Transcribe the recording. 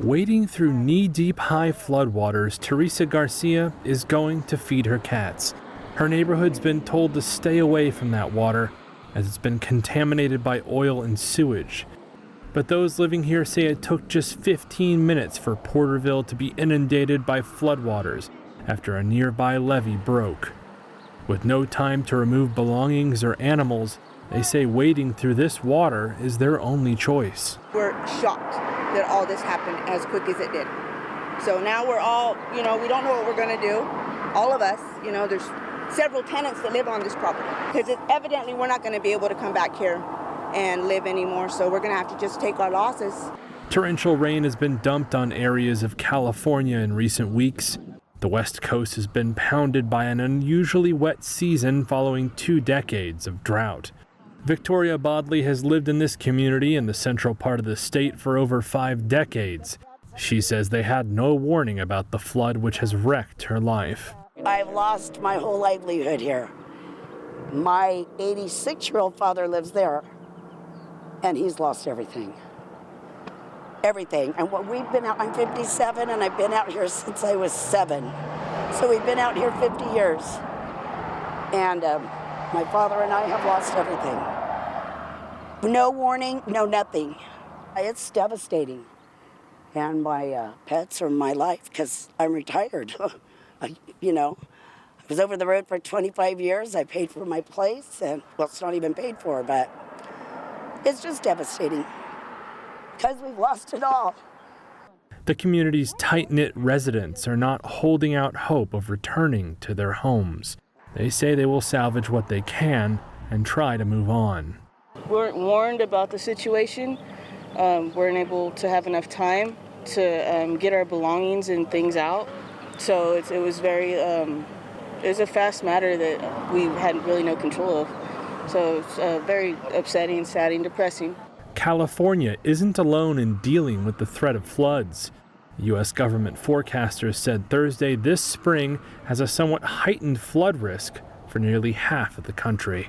Wading through knee-deep high floodwaters, Teresa Garcia is going to feed her cats. Her neighborhood's been told to stay away from that water as it's been contaminated by oil and sewage. But those living here say it took just 15 minutes for Porterville to be inundated by floodwaters after a nearby levee broke. With no time to remove belongings or animals, they say wading through this water is their only choice. We're shocked that all this happened as quick as it did. So now we're all, we don't know what we're going to do. All of us, there's several tenants that live on this property because evidently we're not going to be able to come back here and live anymore. So we're going to have to just take our losses. Torrential rain has been dumped on areas of California in recent weeks. The West Coast has been pounded by an unusually wet season following 2 decades of drought. Victoria Bodley has lived in this community in the central part of the state for over 5 decades. She says they had no warning about the flood, which has wrecked her life. I've lost my whole livelihood here. My 86-year-old father lives there, and he's lost everything. Everything. And we've been out, I'm 57, and I've been out here since I was 7. So we've been out here 50 years. And my father and I have lost everything. No warning, no nothing. It's devastating. And my pets are my life because I'm retired. I was over the road for 25 years. I paid for my place, and well, it's not even paid for, but it's just devastating because we've lost it all. The community's tight-knit residents are not holding out hope of returning to their homes. They say they will salvage what they can and try to move on. We weren't warned about the situation. Weren't able to have enough time to get our belongings and things out. So it was a fast matter that we had really no control of. So it's very upsetting, sad, and depressing. California isn't alone in dealing with the threat of floods. U.S. government forecasters said Thursday this spring has a somewhat heightened flood risk for nearly half of the country.